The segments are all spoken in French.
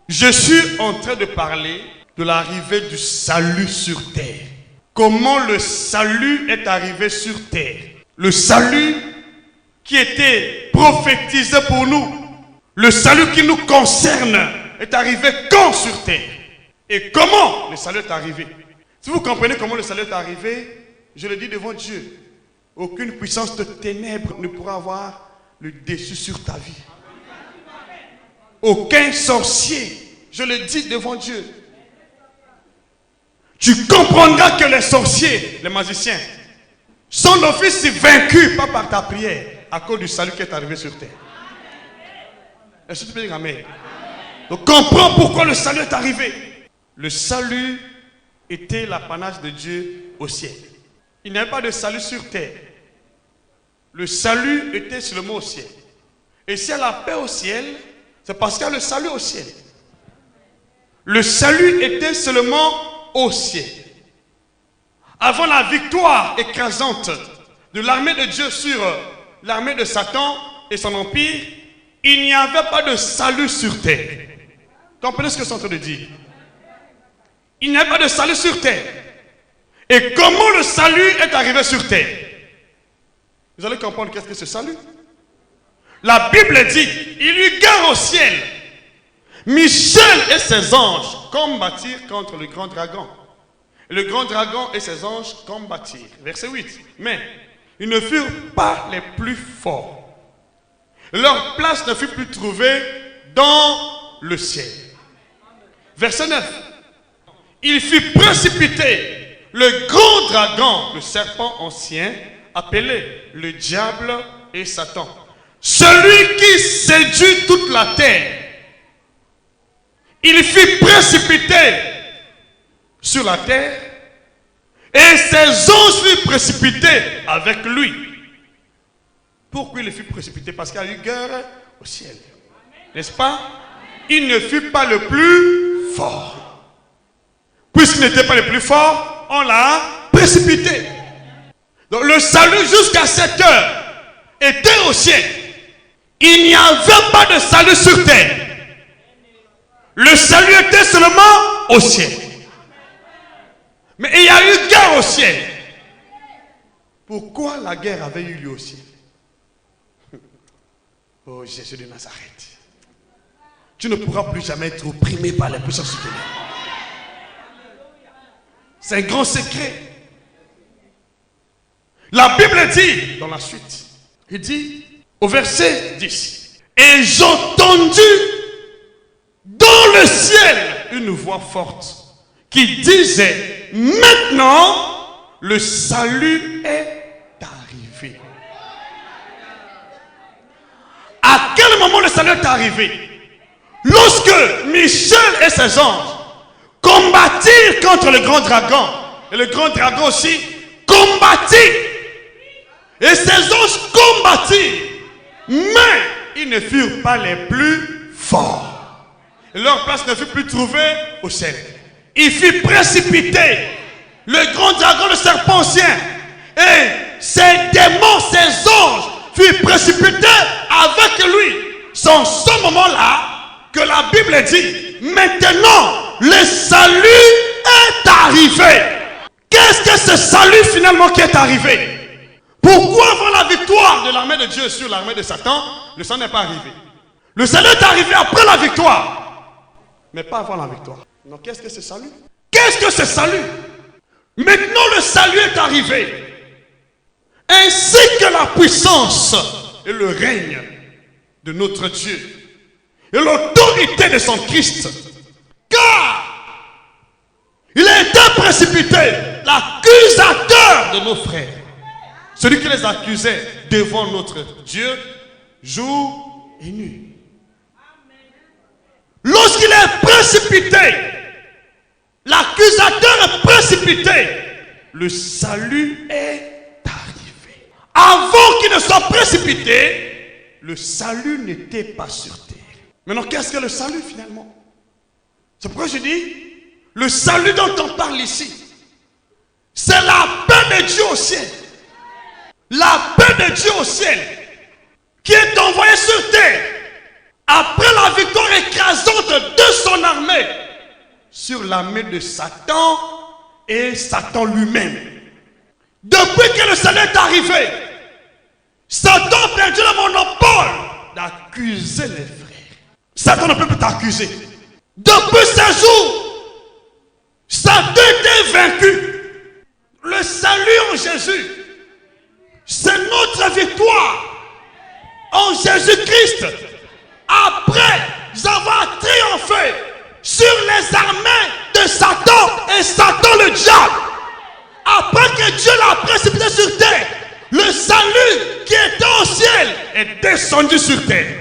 Je suis en train de parler de l'arrivée du salut sur terre. Comment le salut est arrivé sur terre. Le salut qui était prophétisé pour nous. Le salut qui nous concerne est arrivé quand sur terre. Et comment le salut est arrivé. Si vous comprenez comment le salut est arrivé, je le dis devant Dieu. Aucune puissance de ténèbres ne pourra avoir le dessus sur ta vie. Aucun sorcier, je le dis devant Dieu. Tu comprendras que les sorciers, les magiciens, sont d'office vaincus, pas par ta prière, à cause du salut qui est arrivé sur terre. Est-ce que tu peux dire amen? Donc comprends pourquoi le salut est arrivé. Le salut était l'apanage de Dieu au ciel. Il n'y avait pas de salut sur terre. Le salut était seulement au ciel. Et s'il y a la paix au ciel, c'est parce qu'il y a le salut au ciel. Le salut était seulement au ciel. Avant la victoire écrasante de l'armée de Dieu sur l'armée de Satan et son empire, il n'y avait pas de salut sur terre. Comprenez ce que je suis en train de dire? Il n'y avait pas de salut sur terre. Et comment le salut est arrivé sur terre? Vous allez comprendre qu'est-ce que ce salut. La Bible dit, il eut guerre au ciel. Michel et ses anges combattirent contre le grand dragon. Et le grand dragon et ses anges combattirent. Verset 8. Mais ils ne furent pas les plus forts. Leur place ne fut plus trouvée dans le ciel. Verset 9. Il fut précipité le grand dragon, le serpent ancien, appelé le diable et Satan. Celui qui séduit toute la terre. Il fut précipité sur la terre et ses anges furent précipités avec lui. Pourquoi il fut précipité? Parce qu'il y a eu guerre au ciel. N'est-ce pas? Il ne fut pas le plus fort. Puisqu'il n'était pas le plus fort, on l'a précipité. Donc le salut jusqu'à cette heure était au ciel. Il n'y avait pas de salut sur terre. Le salut était seulement au ciel. Mais il y a eu guerre au ciel. Pourquoi la guerre avait eu lieu au ciel? Oh Jésus de Nazareth. Tu ne pourras plus jamais être opprimé par les puissances du ténèbres. C'est un grand secret. La Bible dit, dans la suite, il dit, au verset 10, et j'entendis dans le ciel une voix forte qui disait, maintenant le salut est arrivé. À quel moment le salut est arrivé? Lorsque Michel et ses anges combattirent contre le grand dragon, et le grand dragon aussi combattit, et ses anges combattirent, mais ils ne furent pas les plus forts. Et leur place ne fut plus trouvée au ciel. Il fut précipité, le grand dragon, le serpent ancien, et ses démons, ses anges furent précipités avec lui. C'est en ce moment-là que la Bible dit, maintenant le salut est arrivé. Qu'est-ce que ce salut finalement qui est arrivé? Pourquoi avant la victoire de l'armée de Dieu sur l'armée de Satan, le salut n'est pas arrivé? Le salut est arrivé après la victoire, mais pas avant la victoire. Donc qu'est-ce que ce salut? Qu'est-ce que ce salut? Maintenant le salut est arrivé, ainsi que la puissance et le règne de notre Dieu et l'autorité de son Christ. Car il a été précipité, l'accusateur de nos frères, celui qui les accusait devant notre Dieu jour et nuit. Lorsqu'il est précipité, l'accusateur est précipité, le salut est arrivé. Avant qu'il ne soit précipité, le salut n'était pas sur terre. Maintenant, qu'est-ce que le salut finalement? C'est pourquoi je dis, le salut dont on parle ici, c'est la paix de Dieu au ciel. La paix de Dieu au ciel, qui est envoyée sur terre, après la victoire écrasante de son sur l'armée de Satan et Satan lui-même. Depuis que le salut est arrivé, Satan a perdu le monopole d'accuser les frères. Satan ne peut plus t'accuser. Depuis ce jour, Satan était vaincu. Le salut en Jésus, c'est notre victoire en Jésus-Christ. Après avoir triomphé sur les armées de Satan et Satan le diable, après que Dieu l'a précipité sur terre, le salut qui était au ciel est descendu sur terre.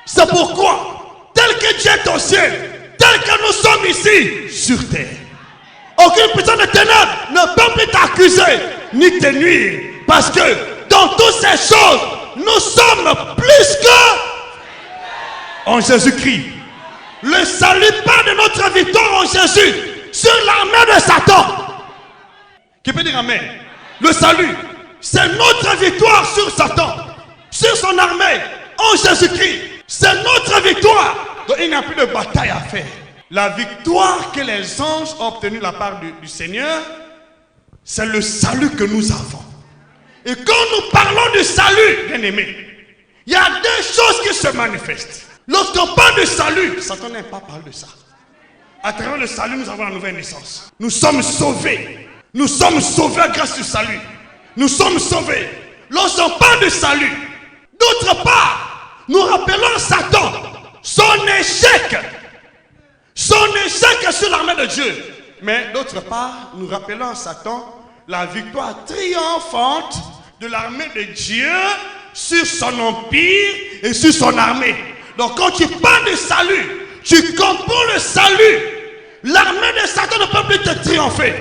C'est pourquoi, tel que Dieu est au ciel, tel que nous sommes ici sur terre, aucune puissance de ténèbres ne peut plus t'accuser ni te nuire. Parce que dans toutes ces choses, nous sommes plus que en Jésus-Christ. Le salut part de notre victoire en Jésus sur l'armée de Satan. Qui peut dire amen? Le salut, c'est notre victoire sur Satan, sur son armée, en Jésus-Christ. C'est notre victoire. Donc il n'y a plus de bataille à faire. La victoire que les anges ont obtenue de la part du Seigneur, c'est le salut que nous avons. Et quand nous parlons du salut, bien aimé, il y a deux choses qui se manifestent. Lorsqu'on parle de salut, Satan n'aime pas parler de ça. À travers le salut, nous avons la nouvelle naissance. Nous sommes sauvés. Nous sommes sauvés grâce au salut. Nous sommes sauvés. Lorsqu'on parle de salut, d'autre part, nous rappelons Satan, son échec sur l'armée de Dieu. Mais d'autre part, nous rappelons à Satan la victoire triomphante de l'armée de Dieu sur son empire et sur son armée. Donc quand tu parles de salut, tu comprends le salut. L'armée de Satan ne peut plus te triompher.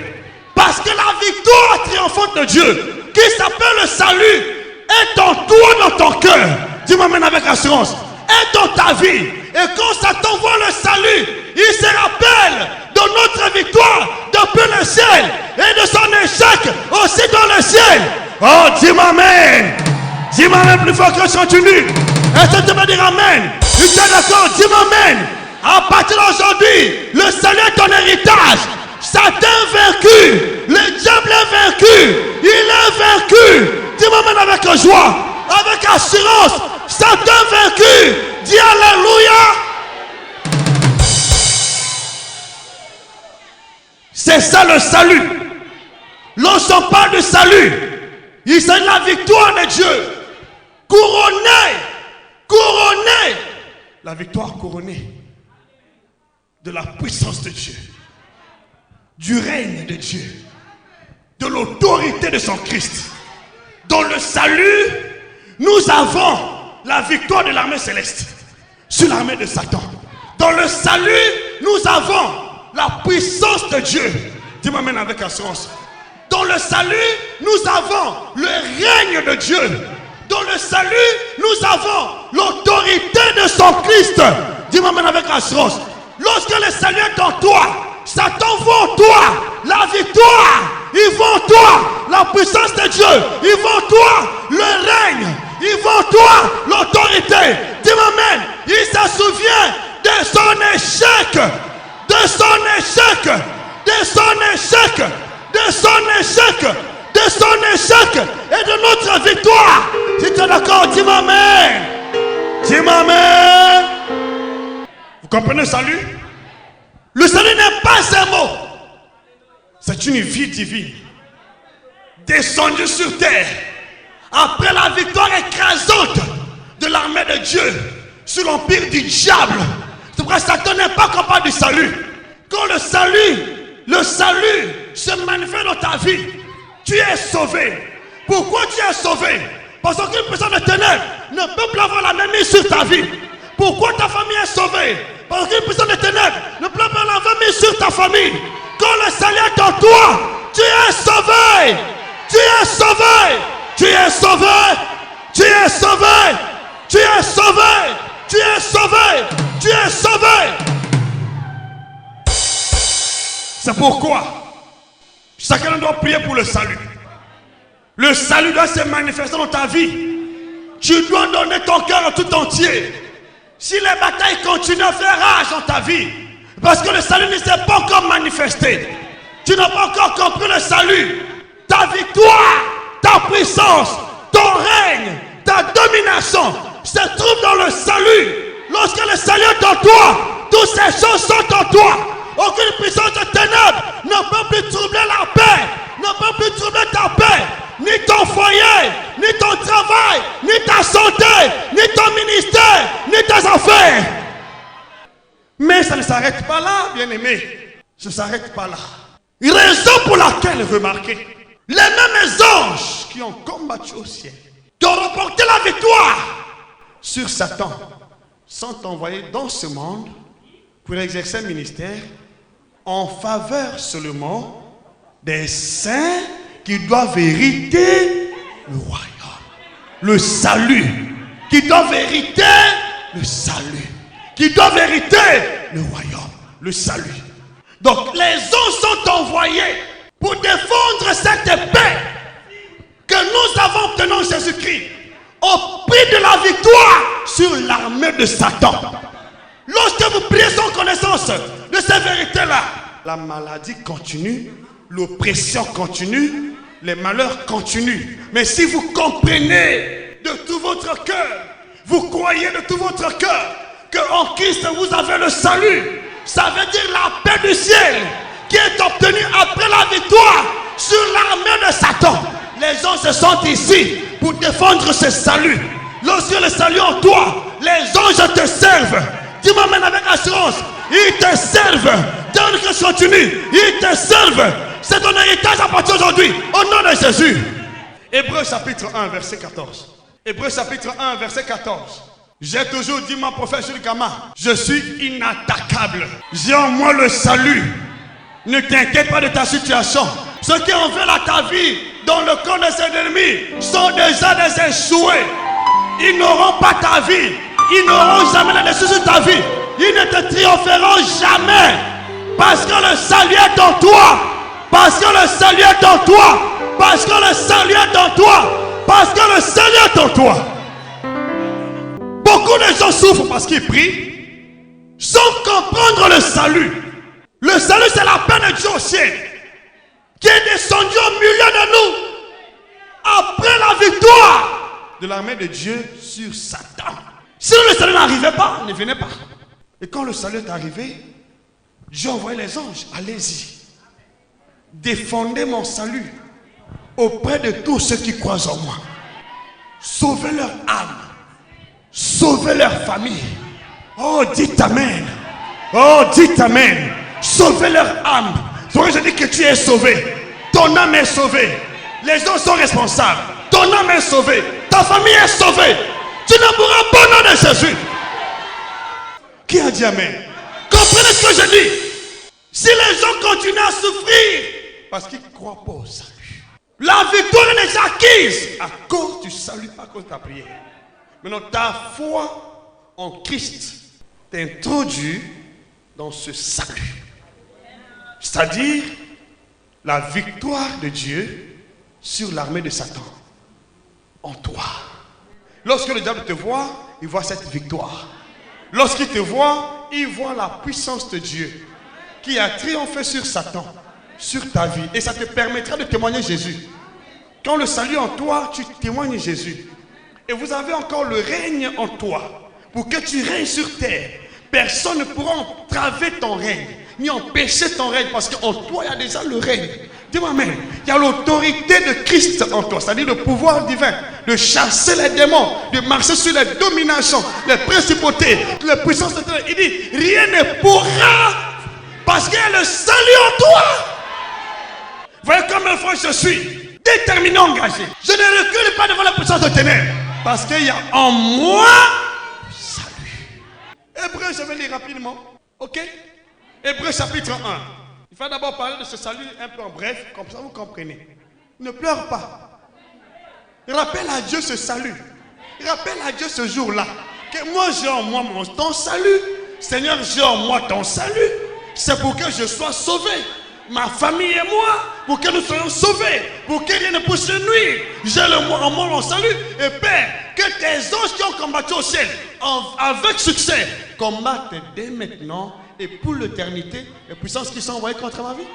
Parce que la victoire triomphante de Dieu, qui s'appelle le salut, est en toi, dans ton cœur. Dis-moi maintenant avec assurance. Est dans ta vie. Et quand Satan voit le salut, il se rappelle de notre victoire depuis le ciel et de son échec aussi dans le ciel. Oh, dis-moi amen. Dis-moi amen plus fort que je continue. Est-ce que tu vas dire amen? Tu es d'accord? Dis-moi amen. À partir d'aujourd'hui, le salut est ton héritage. Satan est vaincu. Le diable est vaincu. Il est vaincu. Dis-moi amen avec joie, avec assurance. Satan est vaincu. Dis alléluia. C'est ça le salut. Lorsqu'on parle de salut, il s'agit de la victoire de Dieu. Couronné. La victoire couronnée de la puissance de Dieu, du règne de Dieu, de l'autorité de son Christ. Dans le salut, nous avons la victoire de l'armée céleste sur l'armée de Satan. Dans le salut, nous avons la puissance de Dieu. Dis-moi maintenant avec assurance. Dans le salut, nous avons le règne de Dieu. Dans le salut, nous avons l'autorité de son Christ. Dis-moi maintenant avec assurance. Lorsque le salut est en toi, Satan voit en toi la victoire. Il voit en toi la puissance de Dieu. Il voit en toi le règne. Il voit en toi l'autorité. Dis-moi amen. Il se souvient de son échec. De son échec. De son échec. De son échec. De son échec et de notre victoire. Si tu es d'accord, dis-moi amen. Dis-moi amen. Vous comprenez le salut? Le salut n'est pas un mot. C'est une vie divine. Descendue sur terre. Après la victoire écrasante de l'armée de Dieu sur l'empire du diable. C'est pourquoi Satan n'est pas capable du salut. Quand le salut se manifeste dans ta vie, tu es sauvé. Pourquoi tu es sauvé? Parce qu'une personne de ténèbres ne peut plus avoir la même mise sur ta vie. Pourquoi ta famille est sauvée? Parce qu'une personne de ténèbres ne peut plus avoir la même mise sur ta famille. Quand le salut est en toi, tu es sauvé. Tu es sauvé. Tu es sauvé. Tu es sauvé. Tu es sauvé. Tu es sauvé. Tu es sauvé. C'est pourquoi chacun doit prier pour le salut. Le salut doit se manifester dans ta vie. Tu dois donner ton cœur tout entier. Si les batailles continuent à faire rage dans ta vie, Parce que le salut ne s'est pas encore manifesté. Tu n'as pas encore compris le salut. Ta victoire, ta puissance, ton règne, ta domination se trouve dans le salut. Lorsque le salut est en toi, toutes ces choses sont en toi. Aucune puissance de ténèbres ne peut plus troubler la paix, ne peut plus troubler ta paix, ni ton foyer, ni ton travail, ni ta santé, ni ton ministère, ni tes affaires. Mais ça ne s'arrête pas là, bien-aimé. Ça ne s'arrête pas là. Raison pour laquelle, remarquez, les mêmes anges qui ont combattu au ciel, qui ont remporté la victoire sur Satan, sont envoyés dans ce monde pour exercer un ministère en faveur seulement des saints qui doivent hériter le royaume, le salut, qui doivent hériter le salut, qui doivent hériter le royaume, le salut. Donc les anges sont envoyés pour défendre cette paix que nous avons obtenue en Jésus-Christ au prix de la victoire sur l'armée de Satan. Lorsque vous priez sans connaissance de ces vérités-là, la maladie continue, l'oppression continue, les malheurs continuent. Mais si vous comprenez de tout votre cœur, vous croyez de tout votre cœur qu'en Christ vous avez le salut, ça veut dire la paix du ciel qui est obtenue après la victoire sur l'armée de Satan. Les anges sont ici pour défendre ce salut. Lorsque le salut en toi, les anges te servent. Dis-moi maintenant avec assurance, ils te servent. Donne que je continue, ils te servent. C'est ton héritage à partir d'aujourd'hui, au nom de Jésus. Hébreux chapitre 1, verset 14. Hébreux chapitre 1, verset 14. J'ai toujours dit, mon prophète Jules Kama, je suis inattaquable. J'ai en moi le salut. Ne t'inquiète pas de ta situation. Ceux qui ont fait ta vie dans le camp de ses ennemis sont déjà des échoués. Ils n'auront pas ta vie. Ils n'auront jamais la dessus sur ta vie. Ils ne te triompheront jamais. Parce que le salut est en toi. Parce que le salut est en toi. Parce que le salut est en toi. Parce que le salut est en toi. Beaucoup de gens souffrent parce qu'ils prient sans comprendre le salut. Le salut, c'est la paix de Dieu au ciel qui est descendu au milieu de nous après la victoire de l'armée de Dieu sur Satan. Si le salut n'arrivait pas, ne venait pas. Et quand le salut est arrivé, Dieu envoyé les anges. Allez-y. Défendez mon salut auprès de tous ceux qui croient en moi. Sauvez leur âme. Sauvez leur famille. Oh, dites Amen. Oh, dites Amen. Sauvez leur âme. Donc je dis que tu es sauvé. Ton âme est sauvée. Les gens sont responsables. Ton âme est sauvée. Ta famille est sauvée. Tu ne mourras pas au nom de Jésus. Qui a dit Amen? Comprenez ce que je dis. Si les gens continuent à souffrir parce qu'ils ne croient pas au salut, la victoire est déjà acquise à cause du salut, pas à cause de ta prière. Maintenant, ta foi en Christ t'introduit dans ce salut. C'est-à-dire la victoire de Dieu sur l'armée de Satan en toi. Lorsque le diable te voit, il voit cette victoire. Lorsqu'il te voit, il voit la puissance de Dieu qui a triomphé sur Satan, sur ta vie. Et ça te permettra de témoigner Jésus. Quand le salut est en toi, tu témoignes Jésus. Et vous avez encore le règne en toi pour que tu règnes sur terre. Personne ne pourra entraver ton règne, ni empêcher ton règne, parce qu'en toi, il y a déjà le règne. Dis-moi Amen. Il y a l'autorité de Christ en toi, c'est-à-dire le pouvoir divin, de chasser les démons, de marcher sur les dominations, les principautés, les puissances de terre. Il dit, rien ne pourra, parce qu'il y a le salut en toi. Voyez comme un frère je suis, déterminé, engagé. Je ne recule pas devant la puissance de ténèbres, parce qu'il y a en moi salut. Hébreux, je vais lire rapidement. Ok? Hébreux chapitre 1. Il faut d'abord parler de ce salut un peu en bref, comme ça vous comprenez. Ne pleure pas. Rappelle à Dieu ce salut. Rappelle à Dieu ce jour-là. Que moi j'ai en moi ton salut. Seigneur, j'ai en moi ton salut. C'est pour que je sois sauvé. Ma famille et moi, pour que nous soyons sauvés. Pour que rien ne puisse nuire. J'ai en moi mon salut. Et Père, que tes anges qui ont combattu au ciel, avec succès, combattent dès maintenant et pour l'éternité, les puissances qui sont envoyées contre ma vie.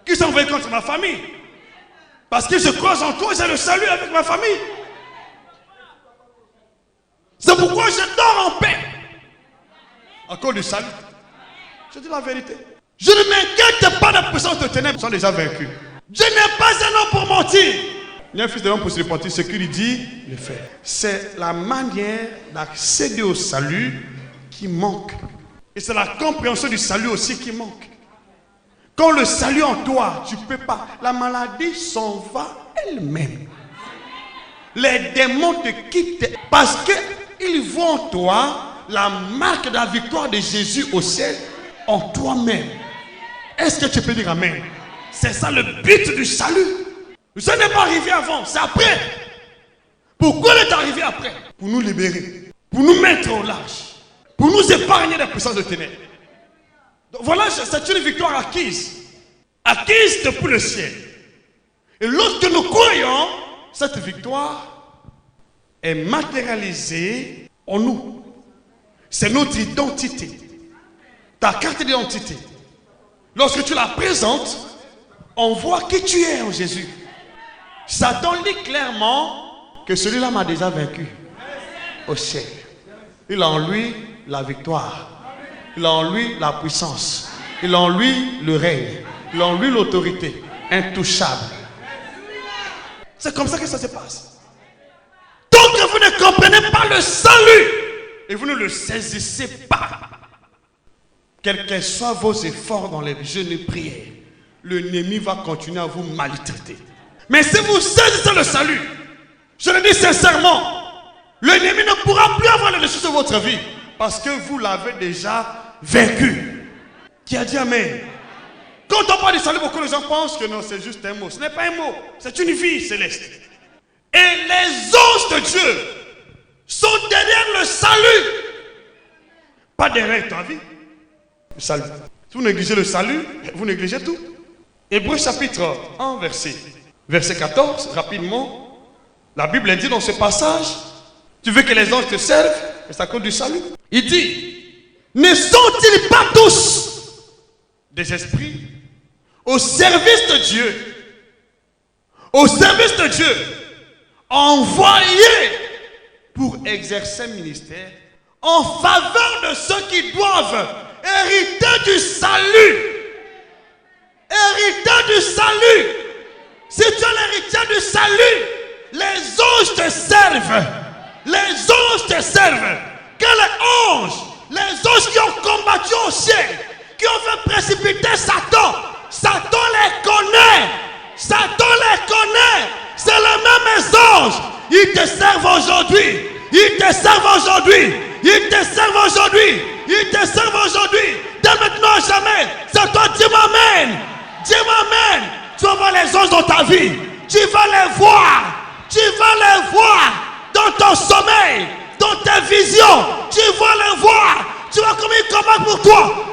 Qui sont envoyées contre ma famille. Parce que je crois en toi, j'ai le salut avec ma famille. C'est pourquoi je dors en paix. À cause du salut. Je dis la vérité. Je ne m'inquiète pas des puissances de ténèbres. Ils sont déjà vaincus. Dieu n'est pas un homme pour mentir. Il y a un fils de l'homme pour se repentir. Ce qu'il dit, il le fait. C'est la manière d'accéder au salut qui manque. Et c'est la compréhension du salut aussi qui manque. Quand le salut en toi, tu ne peux pas. La maladie s'en va elle-même. Les démons te quittent parce qu'ils voient en toi la marque de la victoire de Jésus au ciel en toi-même. Est-ce que tu peux dire amen? C'est ça le but du salut. Ça n'est pas arrivé avant, c'est après. Pourquoi il est arrivé après? Pour nous libérer, pour nous mettre au large, pour nous épargner des puissances de ténèbres. Donc voilà, c'est une victoire acquise. Acquise depuis le ciel. Et lorsque nous croyons, cette victoire est matérialisée en nous. C'est notre identité. Ta carte d'identité. Lorsque tu la présentes, on voit qui tu es en Jésus. Satan dit clairement que celui-là m'a déjà vaincu au ciel. Il a en lui la victoire. Il a en lui la puissance. Il a en lui le règne. Il a en lui l'autorité. Intouchable. C'est comme ça que ça se passe. Tant que vous ne comprenez pas le salut et vous ne le saisissez pas, quels que soient vos efforts dans les jeûnes et prières, l'ennemi va continuer à vous maltraiter. Mais si vous saisissez le salut, je le dis sincèrement, l'ennemi ne pourra plus avoir le dessus sur votre vie parce que vous l'avez déjà vaincu. Qui a dit amen? Quand on parle du salut, beaucoup de gens pensent que non, c'est juste un mot. Ce n'est pas un mot, c'est une vie céleste. Et les anges de Dieu sont derrière le salut. Pas derrière ta vie. Le salut. Si vous négligez le salut, vous négligez tout. Hébreux chapitre 1, verset 14, rapidement. La Bible dit dans ce passage, tu veux que les anges te servent, et c'est à cause du salut. Il dit, ne sont-ils pas tous des esprits au service de Dieu, envoyés pour exercer un ministère en faveur de ceux qui doivent hériter du salut. Hériter du salut. Si tu es l'héritier du salut, les anges te servent. Les anges te servent. Quels anges? Les anges qui ont combattu au ciel, qui ont fait précipiter Satan. Satan les connaît. Satan les connaît. C'est les mêmes anges. Ils te servent aujourd'hui. Ils te servent aujourd'hui. Ils te servent aujourd'hui. Ils te servent aujourd'hui. Dès maintenant à jamais. C'est toi, dis-moi amen. Dis-moi amen. Tu vas voir les anges dans ta vie. Tu vas les voir. Tu vas les voir dans ton sommeil, dans tes visions. Tu vas les voir. Tu vas comme ils combattent pour toi.